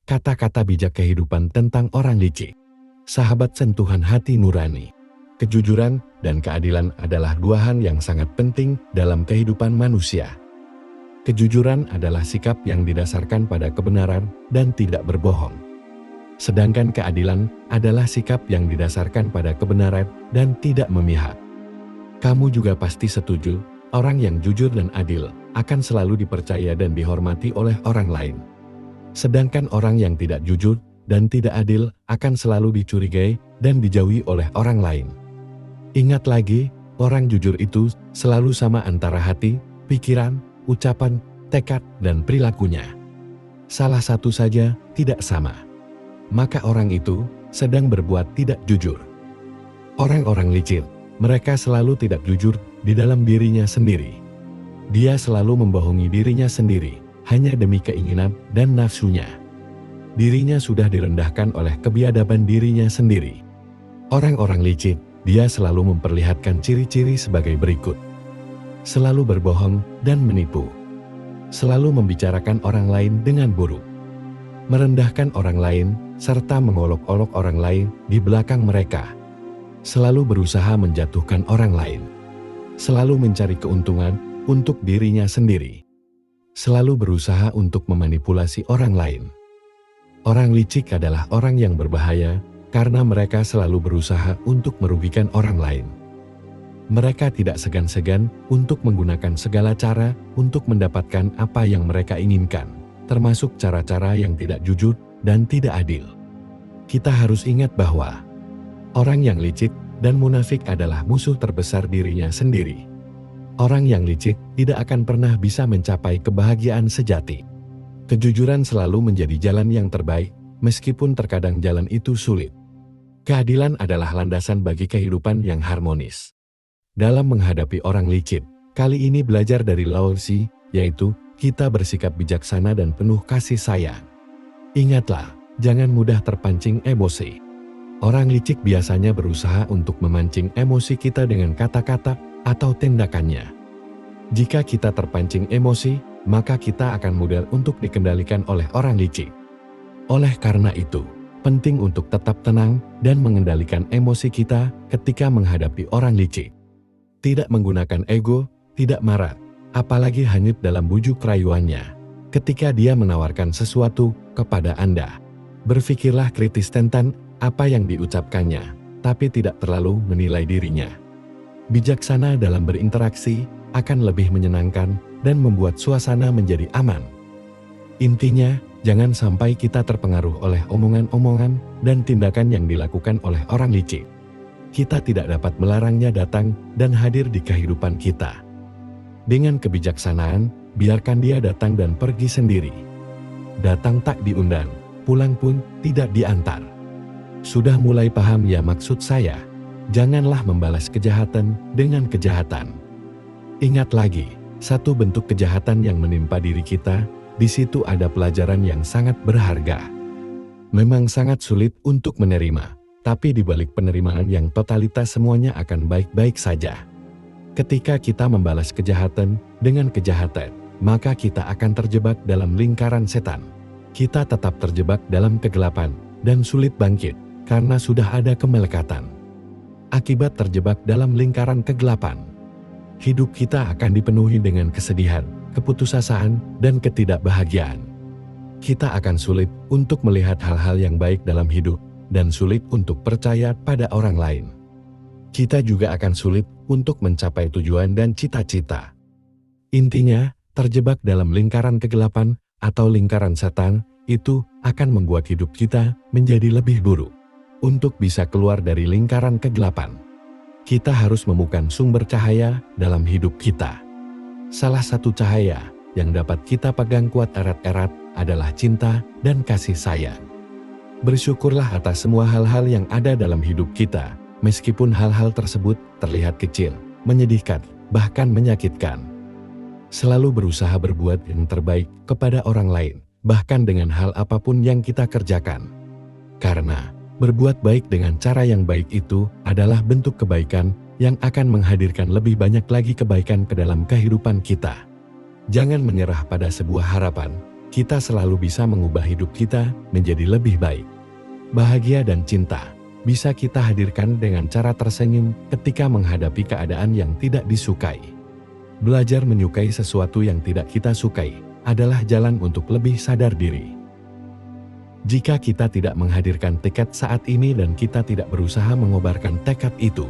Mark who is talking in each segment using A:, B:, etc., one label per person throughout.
A: Kata-kata bijak kehidupan tentang orang licik. Sahabat sentuhan hati nurani. Kejujuran dan keadilan adalah dua hal yang sangat penting dalam kehidupan manusia. Kejujuran adalah sikap yang didasarkan pada kebenaran dan tidak berbohong. Sedangkan keadilan adalah sikap yang didasarkan pada kebenaran dan tidak memihak. Kamu juga pasti setuju, orang yang jujur dan adil akan selalu dipercaya dan dihormati oleh orang lain. Sedangkan orang yang tidak jujur dan tidak adil akan selalu dicurigai dan dijauhi oleh orang lain. Ingat lagi, orang jujur itu selalu sama antara hati, pikiran, ucapan, tekad, dan perilakunya. Salah satu saja tidak sama, maka orang itu sedang berbuat tidak jujur. Orang-orang licik, mereka selalu tidak jujur di dalam dirinya sendiri. Dia selalu membohongi dirinya sendiri, hanya demi keinginan dan nafsunya. Dirinya sudah direndahkan oleh kebiadaban dirinya sendiri. Orang-orang licik, dia selalu memperlihatkan ciri-ciri sebagai berikut. Selalu berbohong dan menipu. Selalu membicarakan orang lain dengan buruk. Merendahkan orang lain, serta mengolok-olok orang lain di belakang mereka. Selalu berusaha menjatuhkan orang lain. Selalu mencari keuntungan untuk dirinya sendiri. Selalu berusaha untuk memanipulasi orang lain. Orang licik adalah orang yang berbahaya karena mereka selalu berusaha untuk merugikan orang lain. Mereka tidak segan-segan untuk menggunakan segala cara untuk mendapatkan apa yang mereka inginkan, termasuk cara-cara yang tidak jujur dan tidak adil. Kita harus ingat bahwa orang yang licik dan munafik adalah musuh terbesar dirinya sendiri. Orang yang licik tidak akan pernah bisa mencapai kebahagiaan sejati. Kejujuran selalu menjadi jalan yang terbaik, meskipun terkadang jalan itu sulit. Keadilan adalah landasan bagi kehidupan yang harmonis. Dalam menghadapi orang licik, kali ini belajar dari Laozi, yaitu kita bersikap bijaksana dan penuh kasih sayang. Ingatlah, jangan mudah terpancing emosi. Orang licik biasanya berusaha untuk memancing emosi kita dengan kata-kata atau tindakannya. Jika kita terpancing emosi, maka kita akan mudah untuk dikendalikan oleh orang licik. Oleh karena itu, penting untuk tetap tenang dan mengendalikan emosi kita ketika menghadapi orang licik. Tidak menggunakan ego, tidak marah, apalagi hanyut dalam bujuk rayuannya. Ketika dia menawarkan sesuatu kepada Anda, berpikirlah kritis tentang apa yang diucapkannya, tapi tidak terlalu menilai dirinya. Bijaksana dalam berinteraksi akan lebih menyenangkan dan membuat suasana menjadi aman. Intinya, jangan sampai kita terpengaruh oleh omongan-omongan dan tindakan yang dilakukan oleh orang licik. Kita tidak dapat melarangnya datang dan hadir di kehidupan kita. Dengan kebijaksanaan, biarkan dia datang dan pergi sendiri. Datang tak diundang, pulang pun tidak diantar. Sudah mulai paham ya maksud saya? Janganlah membalas kejahatan dengan kejahatan. Ingat lagi, satu bentuk kejahatan yang menimpa diri kita, di situ ada pelajaran yang sangat berharga. Memang sangat sulit untuk menerima, tapi di balik penerimaan yang totalitas semuanya akan baik-baik saja. Ketika kita membalas kejahatan dengan kejahatan, maka kita akan terjebak dalam lingkaran setan. Kita tetap terjebak dalam kegelapan dan sulit bangkit karena sudah ada kemelekatan. Akibat terjebak dalam lingkaran kegelapan, hidup kita akan dipenuhi dengan kesedihan, keputusasaan, dan ketidakbahagiaan. Kita akan sulit untuk melihat hal-hal yang baik dalam hidup, dan sulit untuk percaya pada orang lain. Kita juga akan sulit untuk mencapai tujuan dan cita-cita. Intinya, terjebak dalam lingkaran kegelapan atau lingkaran setan, itu akan membuat hidup kita menjadi lebih buruk. Untuk bisa keluar dari lingkaran kegelapan, kita harus menemukan sumber cahaya dalam hidup kita. Salah satu cahaya yang dapat kita pegang kuat erat-erat adalah cinta dan kasih sayang. Bersyukurlah atas semua hal-hal yang ada dalam hidup kita, meskipun hal-hal tersebut terlihat kecil, menyedihkan, bahkan menyakitkan. Selalu berusaha berbuat yang terbaik kepada orang lain, bahkan dengan hal apapun yang kita kerjakan. Karena berbuat baik dengan cara yang baik itu adalah bentuk kebaikan yang akan menghadirkan lebih banyak lagi kebaikan ke dalam kehidupan kita. Jangan menyerah pada sebuah harapan. kita selalu bisa mengubah hidup kita menjadi lebih baik. Bahagia dan cinta bisa kita hadirkan dengan cara tersenyum ketika menghadapi keadaan yang tidak disukai. Belajar menyukai sesuatu yang tidak kita sukai adalah jalan untuk lebih sadar diri. Jika kita tidak menghadirkan tekad saat ini dan kita tidak berusaha mengobarkan tekad itu,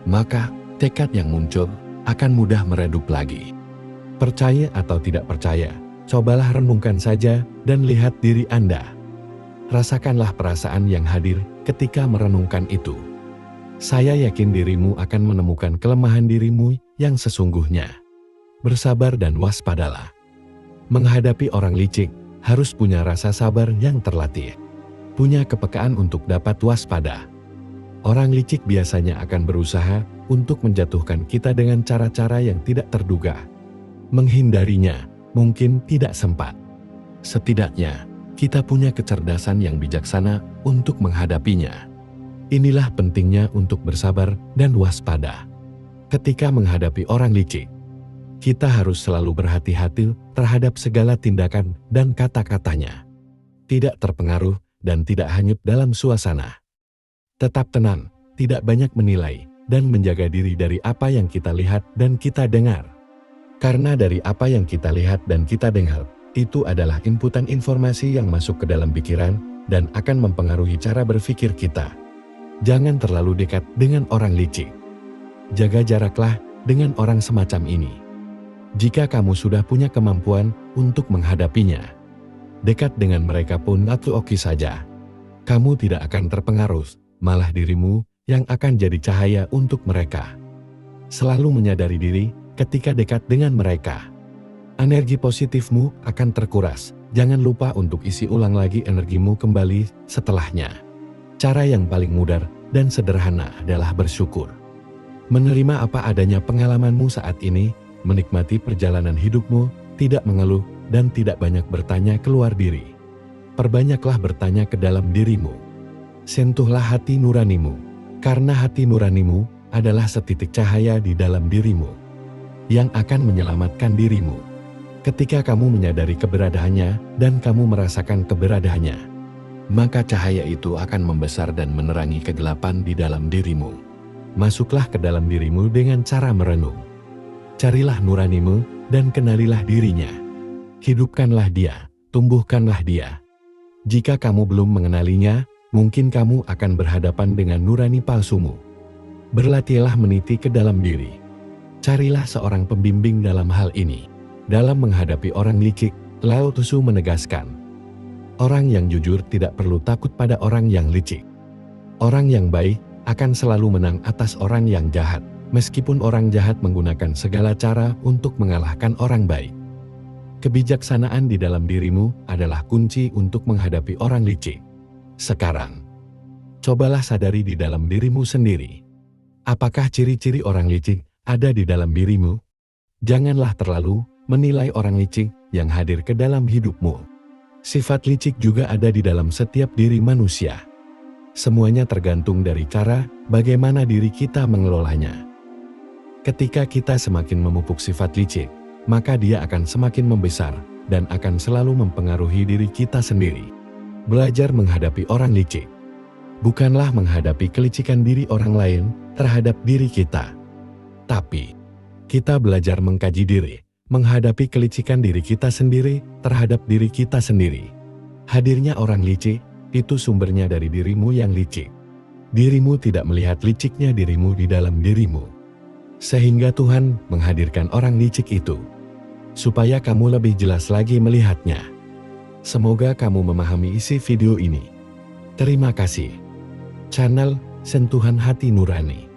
A: maka tekad yang muncul akan mudah meredup lagi. Percaya atau tidak percaya, cobalah renungkan saja dan lihat diri Anda. Rasakanlah perasaan yang hadir ketika merenungkan itu. Saya yakin dirimu akan menemukan kelemahan dirimu yang sesungguhnya. Bersabar dan waspadalah. Menghadapi orang licik harus punya rasa sabar yang terlatih. Punya kepekaan untuk dapat waspada. Orang licik biasanya akan berusaha untuk menjatuhkan kita dengan cara-cara yang tidak terduga. Menghindarinya mungkin tidak sempat. Setidaknya, kita punya kecerdasan yang bijaksana untuk menghadapinya. Inilah pentingnya untuk bersabar dan waspada. Ketika menghadapi orang licik, kita harus selalu berhati-hati terhadap segala tindakan dan kata-katanya. Tidak terpengaruh dan tidak hanyut dalam suasana. Tetap tenang, tidak banyak menilai, dan menjaga diri dari apa yang kita lihat dan kita dengar. Karena dari apa yang kita lihat dan kita dengar, itu adalah inputan informasi yang masuk ke dalam pikiran dan akan mempengaruhi cara berpikir kita. Jangan terlalu dekat dengan orang licik. Jaga jaraklah dengan orang semacam ini. Jika kamu sudah punya kemampuan untuk menghadapinya, dekat dengan mereka pun oke saja. Kamu tidak akan terpengaruh, malah dirimu yang akan jadi cahaya untuk mereka. Selalu menyadari diri ketika dekat dengan mereka. Energi positifmu akan terkuras. Jangan lupa untuk isi ulang lagi energimu kembali setelahnya. Cara yang paling mudah dan sederhana adalah bersyukur. Menerima apa adanya pengalamanmu saat ini, menikmati perjalanan hidupmu, tidak mengeluh, dan tidak banyak bertanya keluar diri. Perbanyaklah bertanya ke dalam dirimu. Sentuhlah hati nuranimu, karena hati nuranimu adalah setitik cahaya di dalam dirimu, yang akan menyelamatkan dirimu. Ketika kamu menyadari keberadaannya dan kamu merasakan keberadaannya, maka cahaya itu akan membesar dan menerangi kegelapan di dalam dirimu. Masuklah ke dalam dirimu dengan cara merenung. Carilah nuranimu dan kenalilah dirinya. Hidupkanlah dia, tumbuhkanlah dia. Jika kamu belum mengenalinya, mungkin kamu akan berhadapan dengan nurani palsumu. Berlatihlah meniti ke dalam diri. Carilah seorang pembimbing dalam hal ini. Dalam menghadapi orang licik, Lao Tzu menegaskan, orang yang jujur tidak perlu takut pada orang yang licik. Orang yang baik akan selalu menang atas orang yang jahat. Meskipun orang jahat menggunakan segala cara untuk mengalahkan orang baik. Kebijaksanaan di dalam dirimu adalah kunci untuk menghadapi orang licik. Sekarang, cobalah sadari di dalam dirimu sendiri. Apakah ciri-ciri orang licik ada di dalam dirimu? Janganlah terlalu menilai orang licik yang hadir ke dalam hidupmu. Sifat licik juga ada di dalam setiap diri manusia. Semuanya tergantung dari cara bagaimana diri kita mengelolanya. Ketika kita semakin memupuk sifat licik, maka dia akan semakin membesar dan akan selalu mempengaruhi diri kita sendiri. Belajar menghadapi orang licik bukanlah menghadapi kelicikan diri orang lain terhadap diri kita, tapi kita belajar mengkaji diri, menghadapi kelicikan diri kita sendiri terhadap diri kita sendiri. Hadirnya orang licik itu sumbernya dari dirimu yang licik. Dirimu tidak melihat liciknya dirimu di dalam dirimu. Sehingga Tuhan menghadirkan orang licik itu, supaya kamu lebih jelas lagi melihatnya. Semoga kamu memahami isi video ini. Terima kasih. Channel Sentuhan Hati Nurani.